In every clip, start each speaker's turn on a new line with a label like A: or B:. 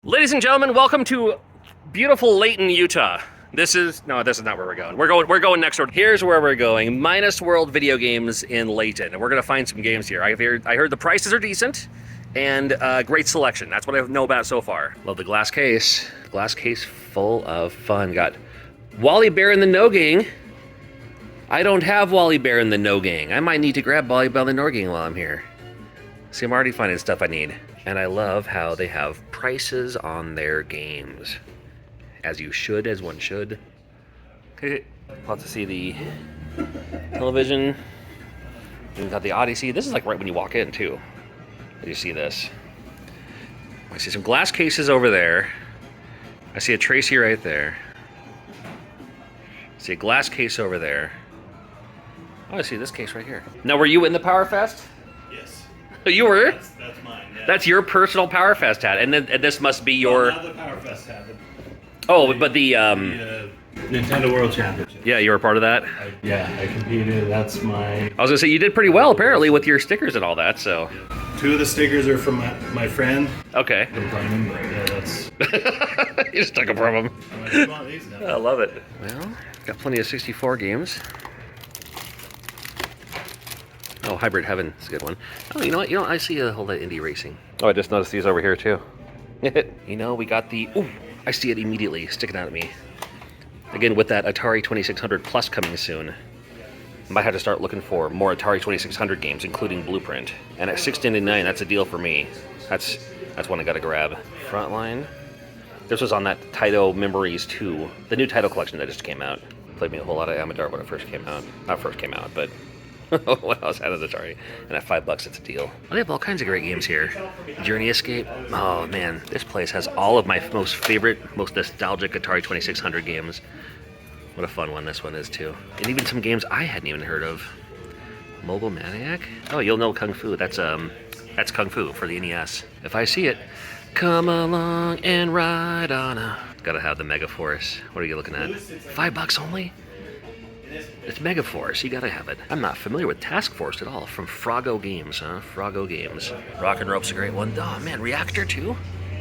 A: Ladies and gentlemen, welcome to beautiful Layton, Utah. This is not where we're going. We're going next door. Here's where we're going. Minus World Video Games in Layton. And we're gonna find some games here. I heard the prices are decent and great selection. That's what I know about so far. Love the glass case. Glass case full of fun. Got Wally Bear and the No Gang. I don't have Wally Bear and the No Gang. I might need to grab Wally Bear and the No Gang while I'm here. See, I'm already finding stuff I need. And I love how they have prices on their games. As you should, as one should. Lots to see the television. We've got the Odyssey. This is like right when you walk in, too. You see this. I see some glass cases over there. I see a Tracy right there. I see a glass case over there. Oh, I see this case right here. Now, were you in the Power Fest?
B: Yes.
A: You were?
B: That's mine, yeah.
A: That's your personal Power Fest hat, and then this must be your...
B: Well, not the Power Fest hat,
A: but the
B: Nintendo World Championship.
A: Yeah, you were part of that?
B: I competed. That's my...
A: I was gonna say, you did pretty well, apparently, with your stickers and all that, so...
B: Two of the stickers are from my friend.
A: Okay.
B: Yeah, that's...
A: You just took them from him.
B: I just want these now.
A: I love it. Well, got plenty of 64 games. Oh, Hybrid Heaven is a good one. Oh, you know what? I see a whole lot of indie racing. Oh, I just noticed these over here, too. You know, we got the... Ooh, I see it immediately sticking out at me. Again, with that Atari 2600 Plus coming soon, I might have to start looking for more Atari 2600 games, including Blueprint. And at $6.99, that's a deal for me. That's one I gotta grab. Frontline. This was on that Taito Memories 2, the new Taito collection that just came out. Played me a whole lot of Amador when it first came out. Not first came out, but when I was out of the Atari. And at $5, it's a deal. They have all kinds of great games here. Journey Escape. Oh man, this place has all of my most favorite, most nostalgic Atari 2600 games. What a fun one this one is too. And even some games I hadn't even heard of. Mobile Maniac? Oh, you'll know Kung Fu. That's Kung Fu for the NES. If I see it, come along and ride on a... Gotta have the Mega Force. What are you looking at? $5 only? It's Mega Force, you gotta have it. I'm not familiar with Task Force at all. From Froggo Games, huh? Froggo Games. Rock and Rope's a great one. Oh man, Reactor 2?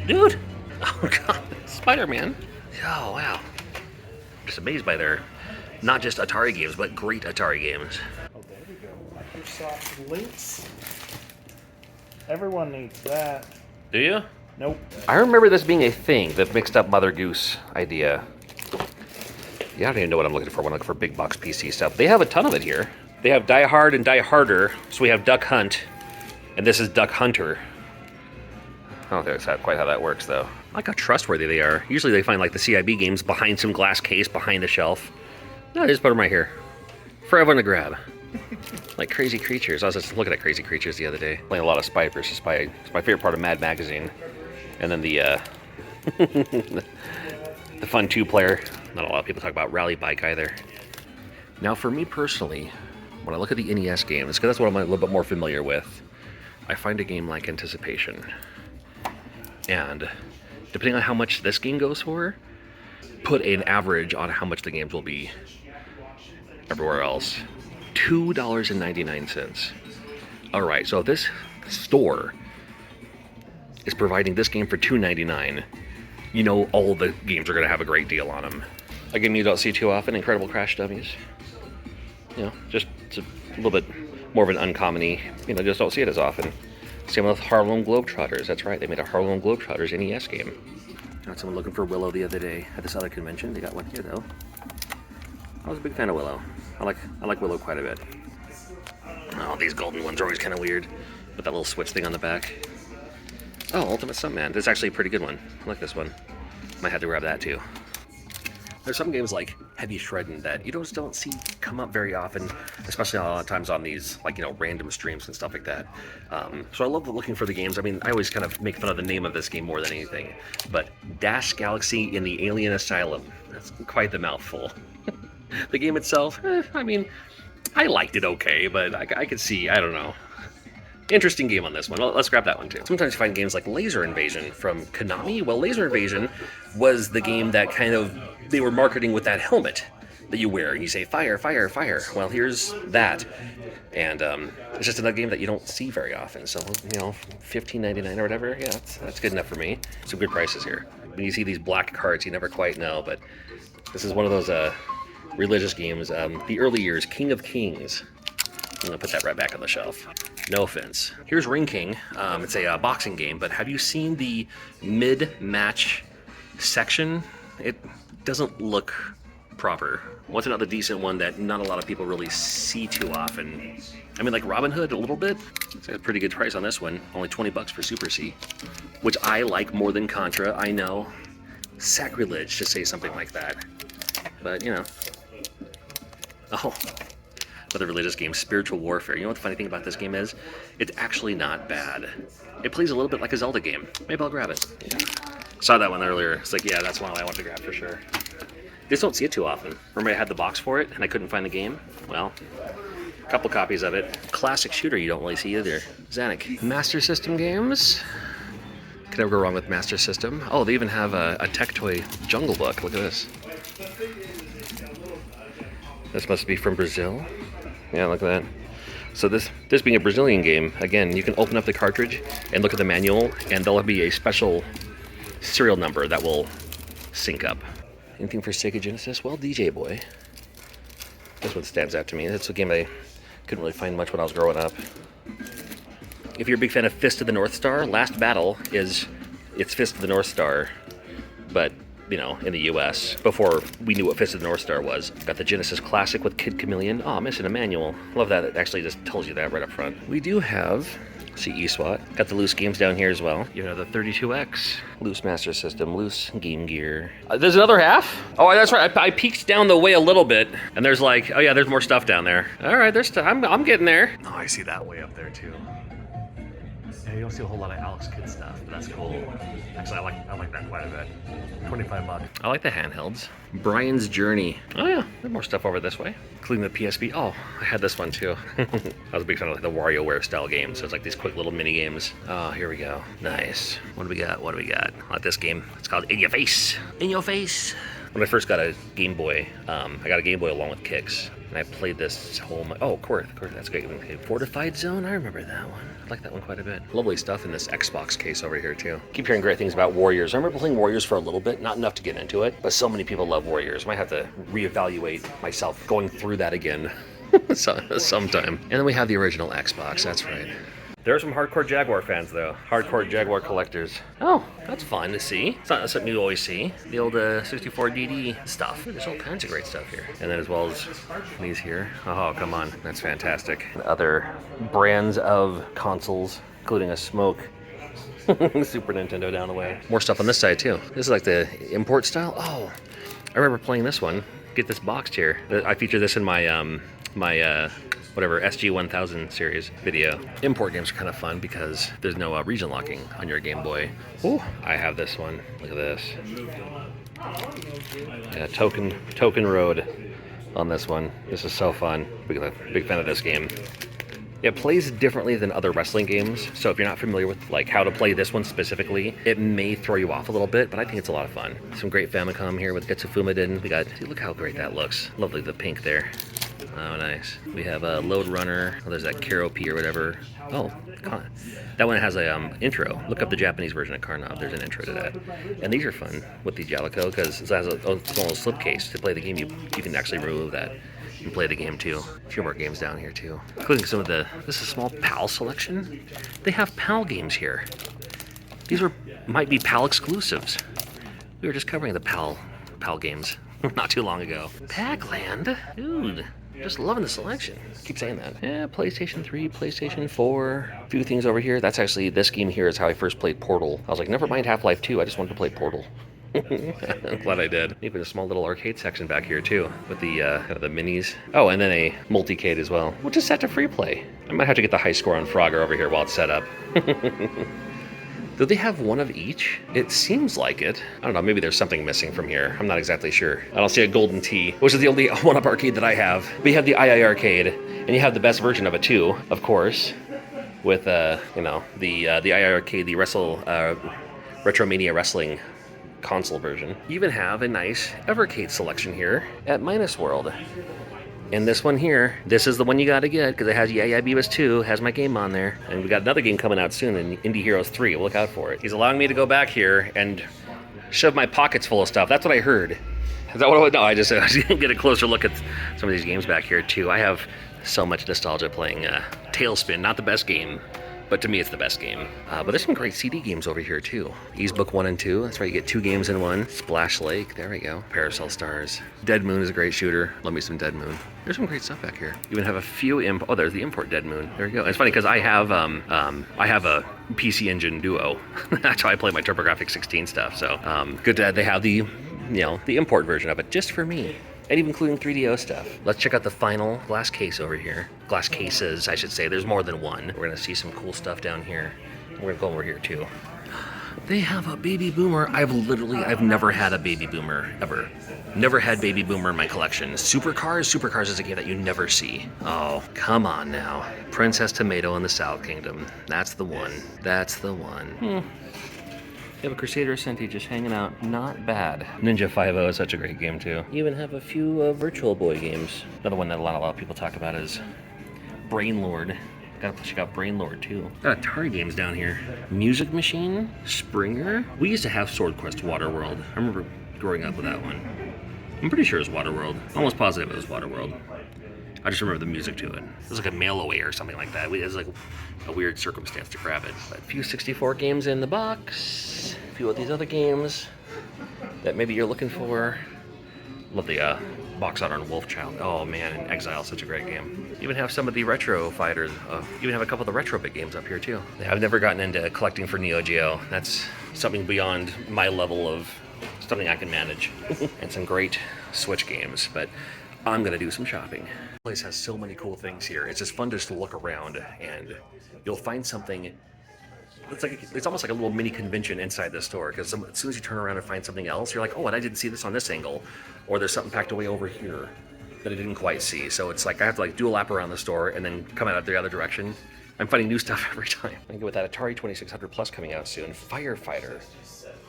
A: Dude! Oh god, Spider-Man. Oh wow. I'm just amazed by their, not just Atari games, but great Atari games.
C: Oh, there we go. Microsoft Links. Everyone needs that.
A: Do you?
C: Nope.
A: I remember this being a thing, the mixed up Mother Goose idea. Yeah, I don't even know what I'm looking for when I look for big box PC stuff. They have a ton of it here. They have Die Hard and Die Harder, so we have Duck Hunt, and this is Duck Hunter. I don't think that's quite how that works, though. I like how trustworthy they are. Usually they find like the CIB games behind some glass case, behind the shelf. No, they just put them right here. For everyone to grab. Like Crazy Creatures. I was just looking at Crazy Creatures the other day. Playing a lot of Spy vs. Spy. It's my favorite part of Mad Magazine. And then the, the fun two-player. Not a lot of people talk about Rally Bike either. Now, for me personally, when I look at the NES games, because that's what I'm a little bit more familiar with, I find a game like Anticipation. And depending on how much this game goes for, put an average on how much the games will be everywhere else. $2.99. All right, so if this store is providing this game for $2.99, you know all the games are going to have a great deal on them. A game you don't see too often, Incredible Crash Dummies. You know, just it's a little bit more of an uncommon-y, just don't see it as often. Same with Harlem Globetrotters. That's right, they made a Harlem Globetrotters NES game. I had someone looking for Willow the other day at this other convention. They got one here, though. I was a big fan of Willow. I like Willow quite a bit. Oh, these golden ones are always kind of weird, with that little switch thing on the back. Oh, Ultimate Stuntman. This is actually a pretty good one. I like this one. Might have to grab that too. There's some games like Heavy Shredding that you just don't see come up very often, especially a lot of times on these random streams and stuff like that. So I love looking for the games. I mean, I always kind of make fun of the name of this game more than anything. But Dash Galaxy in the Alien Asylum. That's quite the mouthful. The game itself, I mean, I liked it okay, but I could see, I don't know. Interesting game on this one. Well, let's grab that one too. Sometimes you find games like Laser Invasion from Konami. Well, Laser Invasion was the game that they were marketing with that helmet. that you wear and you say fire, fire, fire. Well, here's that. And it's just another game that you don't see very often. So, you know, $15.99 or whatever, yeah, that's good enough for me. Some good prices here. When you see these black cards, you never quite know, but this is one of those religious games. The early years, King of Kings. I'm gonna put that right back on the shelf. No offense. Here's Ring King. It's a boxing game, but have you seen the mid-match section? It doesn't look proper. What's another decent one that not a lot of people really see too often? I mean, like Robin Hood a little bit. It's a pretty good price on this one. Only $20 for Super C, which I like more than Contra. I know, sacrilege to say something like that, but you know. Oh, another religious game, Spiritual Warfare. You know what the funny thing about this game is? It's actually not bad. It plays a little bit like a Zelda game. Maybe I'll grab it. Yeah. Saw that one earlier. It's like, yeah, that's one I want to grab for sure. Just don't see it too often. Remember I had the box for it and I couldn't find the game? Well, a couple copies of it. Classic shooter you don't really see either. Zanuck. Master System games. Could never go wrong with Master System. Oh, they even have a Tech Toy Jungle Book. Look at this. This must be from Brazil. Yeah, look at that. So this being a Brazilian game, again, you can open up the cartridge and look at the manual, and there'll be a special serial number that will sync up. Anything for Sega Genesis? Well, DJ Boy. This one stands out to me. That's a game I couldn't really find much when I was growing up. If you're a big fan of Fist of the North Star, Last Battle it's Fist of the North Star, but you know, in the US, before we knew what Fist of the North Star was. Got the Genesis Classic with Kid Chameleon. Oh, missing a manual. Love that. It actually just tells you that right up front. We do have CE SWAT. Got the loose games down here as well. You have the 32X, loose Master System, loose Game Gear. There's another half? Oh, that's right. I peeked down the way a little bit, and there's like, oh yeah, there's more stuff down there. All right, there's stuff. I'm getting there.
B: Oh, I see that way up there too. Yeah, you don't see a whole lot of Alex Kidd stuff, but that's cool. Actually, I like that quite a bit. $25.
A: I like the handhelds. Brian's Journey. Oh yeah, there's more stuff over this way. Including the PSP. Oh, I had this one too. I was a big fan of like the WarioWare style games. So it's like these quick little mini games. Oh, here we go. Nice. What do we got? What do we got? I like this game. It's called In Your Face. In Your Face. When I first got a Game Boy, I got a Game Boy along with Kicks. And I played this whole... Oh, Korth, that's great. Fortified Zone, I remember that one. I like that one quite a bit. Lovely stuff in this Xbox case over here, too. Keep hearing great things about Warriors. I remember playing Warriors for a little bit, not enough to get into it, but so many people love Warriors. Might have to reevaluate myself going through that again sometime. And then we have the original Xbox, that's right. There are some hardcore Jaguar fans, though. Hardcore Jaguar collectors. Oh, that's fun to see. It's not something you always see. The old 64DD stuff. There's all kinds of great stuff here. And then as well as these here. Oh, come on. That's fantastic. Other brands of consoles, including a Smoke. Super Nintendo down the way. More stuff on this side, too. This is like the import style. Oh, I remember playing this one. Get this boxed here. I feature this in my, whatever, SG-1000 series video. Import games are kind of fun because there's no region locking on your Game Boy. Ooh, I have this one. Look at this. Yeah, Token Road on this one. This is so fun. Big fan of this game. It plays differently than other wrestling games, so if you're not familiar with like how to play this one specifically, it may throw you off a little bit, but I think it's a lot of fun. Some great Famicom here with Getsufumiden. We got, look how great that looks. Lovely, the pink there. Oh, nice. We have a Load Runner. Oh, there's that Karo P or whatever. Oh, that one has a intro. Look up the Japanese version of Carnob. There's an intro to that. And these are fun with the Jalico because it has a little slipcase to play the game. You can actually remove that and play the game too. A few more games down here too, including some of the. This is a small PAL selection. They have PAL games here. These might be PAL exclusives. We were just covering the PAL games not too long ago. Pac-Land, dude. Just loving the selection. Keep saying that. Yeah, PlayStation 3, PlayStation 4. A few things over here. That's actually, this game here is how I first played Portal. I was like, never mind Half-Life 2, I just wanted to play Portal. I'm glad I did. Even a small little arcade section back here too, with the the minis. Oh, and then a multicade as well, which is set to free play. I might have to get the high score on Frogger over here while it's set up. Do they have one of each? It seems like it. I don't know, maybe there's something missing from here. I'm not exactly sure. I don't see a Golden Tee, which is the only one-up arcade that I have. But you have the II arcade, and you have the best version of it too, of course, with the II arcade, the Retromania Wrestling console version. You even have a nice Evercade selection here at Minus World. And this one here, this is the one you gotta get because it has Yeah Beavis 2, has my game on there. And we got another game coming out soon in Indie Heroes 3. Look out for it. He's allowing me to go back here and shove my pockets full of stuff. That's what I heard. Is that what I would? No, I just didn't get a closer look at some of these games back here too. I have so much nostalgia playing Tailspin. Not the best game, but to me it's the best game. But there's some great CD games over here too. Ease Book 1 and 2. That's right, you get 2 games in one. Splash Lake, there we go. Parasol Stars. Dead Moon is a great shooter. Love me some Dead Moon. There's some great stuff back here. You even have a few oh, there's the import Dead Moon. There you go. And it's funny because I have a PC Engine Duo. That's how I play my TurboGrafx 16 stuff. So good that they have the the import version of it just for me. And even including 3DO stuff. Let's check out the final glass case over here. Glass cases, I should say. There's more than one. We're gonna see some cool stuff down here. We're gonna go over here too. They have a Baby Boomer. I've never had a Baby Boomer, ever. Never had Baby Boomer in my collection. Supercars is a game that you never see. Oh, come on now. Princess Tomato in the South Kingdom. That's the one. That's the one. You have a Crusader Ascenti just hanging out. Not bad. Ninja 5.0 is such a great game too. You even have a few Virtual Boy games. Another one that a lot of people talk about is Brainlord. Gotta check out Brainlord too. Got Atari games down here. Music Machine, Springer. We used to have Sword Quest Waterworld. I remember growing up with that one. I'm pretty sure it was Waterworld. Almost positive it was Waterworld. I just remember the music to it. It was like a mail away or something like that. It was like a weird circumstance to grab it. But a few 64 games in the box. A few of these other games that maybe you're looking for. Love the box art on Wolfchild. Oh man, and Exile, such a great game. You even have some of the retro fighters. You even have a couple of the retro bit games up here too. I've never gotten into collecting for Neo Geo. That's something beyond my level of something I can manage. And some great Switch games, but I'm gonna do some shopping. This place has so many cool things here. It's just fun just to look around and you'll find something. It's almost like a little mini convention inside the store because as soon as you turn around and find something else, you're like, oh, and I didn't see this on this angle, or there's something packed away over here that I didn't quite see. So it's like I have to do a lap around the store and then come out the other direction. I'm finding new stuff every time. I think with that Atari 2600 Plus coming out soon, Firefighter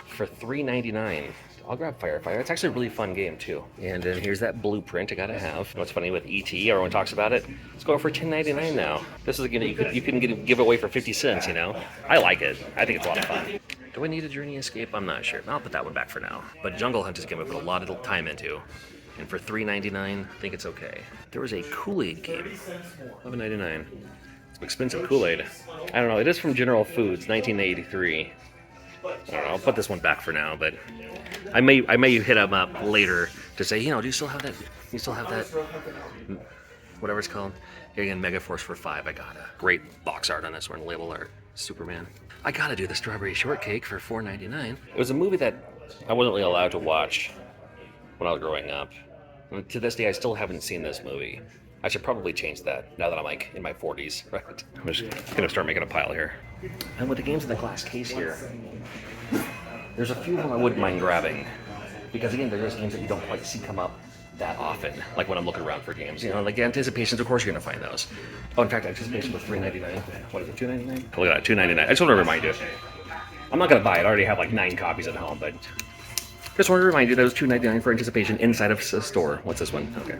A: for $3.99. I'll grab Firefighter. It's actually a really fun game too. And then here's that blueprint I gotta have. What's funny with E.T., everyone talks about it. It's going for $10.99 now. This is a game that you can give away for 50 cents, you know? I like it. I think it's a lot of fun. Do I need a Journey Escape? I'm not sure. I'll put that one back for now. But Jungle Hunt is a game I put a lot of time into. And for $3.99, I think it's okay. There was a Kool-Aid game. $11.99. It's expensive Kool-Aid. I don't know. It is from General Foods, 1983. I don't know. I'll put this one back for now, but I may hit them up later to say, do you still have that? You still have that? Whatever it's called. Here again, Megaforce for $5. I got a great box art on this one, label art, Superman. I gotta do the Strawberry Shortcake for $4.99. It was a movie that I wasn't really allowed to watch when I was growing up. And to this day, I still haven't seen this movie. I should probably change that now that I'm in my 40s, right? I'm just gonna start making a pile here. And with the games in the glass case here, there's a few of them I wouldn't mind grabbing. Because again, they're just games that you don't quite see come up that often. Like when I'm looking around for games. Like Anticipations, of course you're gonna find those. Oh, in fact, Anticipation was $3.99. What is it, $2.99? Look at that, $2.99. I just want to remind you. I'm not gonna buy it. I already have 9 copies at home, but just want to remind you that it was $2.99 for Anticipation inside of a store. What's this one? Okay.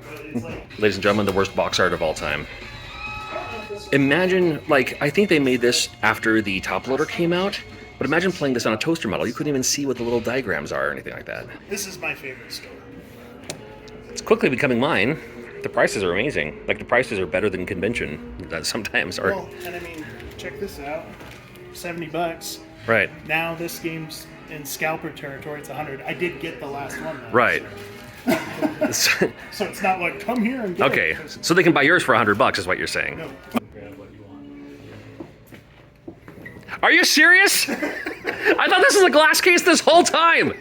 A: Ladies and gentlemen, the worst box art of all time. Imagine, I think they made this after the top loader came out, but imagine playing this on a toaster model. You couldn't even see what the little diagrams are or anything like that.
C: This is my favorite store.
A: It's quickly becoming mine. The prices are amazing. The prices are better than convention sometimes are.
C: Well, and I mean, check this out. $70.
A: Right.
C: Now this game's in scalper territory. It's 100. I did get the last one though.
A: Right.
C: So it's not come here and get
A: okay.
C: it.
A: So they can buy yours for $100 is what you're saying.
C: No.
A: Are you serious? I thought this was a glass case this whole time.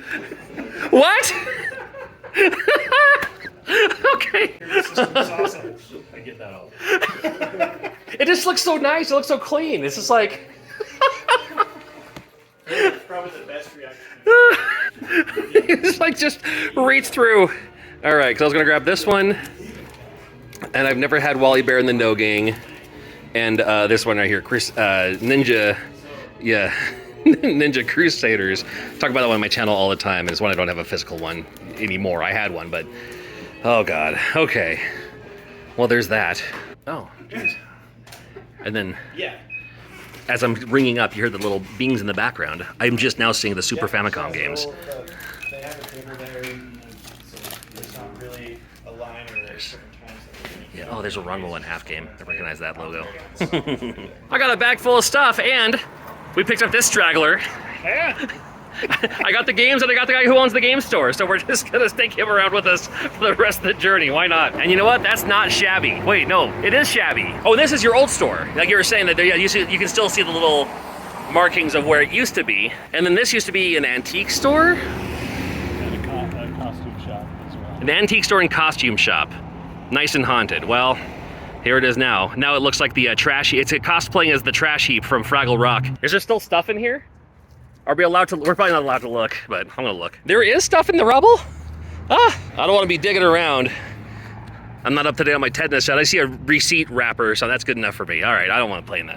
A: What? Okay.
C: Your system is awesome.
B: I get that all.
A: It just looks so nice. It looks so clean. It's just
C: It's probably the best reaction.
A: it's just reach through. All right, because I was gonna grab this one, and I've never had Wally Bear in the No Gang, and this one right here, Ninja, yeah, Ninja Crusaders. Talk about that one on my channel all the time. It's one I don't have a physical one anymore. I had one, but oh god. Okay. Well, there's that. Oh, jeez. And then, as I'm ringing up, you hear the little bings in the background. I'm just now seeing the Super Famicom games.
C: They have a table there, so there's not really a line or there's certain times that
A: Yeah. Oh, there's a Run 1/2 game. I recognize that logo. I got a bag full of stuff, and we picked up this straggler.
C: Yeah.
A: I got the games, and I got the guy who owns the game store, so we're just gonna take him around with us for the rest of the journey. Why not? And you know what? That's not shabby. Wait, no, it is shabby. Oh, this is your old store. Like you were saying that there, yeah, you can still see the little markings of where it used to be. And then this used to be an antique store?
C: And a costume shop as well.
A: An antique store and costume shop. Nice and haunted. Well, here it is now. Now it looks like the trash heap. It's cosplaying as the trash heap from Fraggle Rock. Is there still stuff in here? Are we allowed to? We're probably not allowed to look, but I'm gonna look. There is stuff in the rubble? Ah, I don't want to be digging around. I'm not up to date on my tetanus shot. I see a receipt wrapper, so that's good enough for me. All right, I don't want to play in that.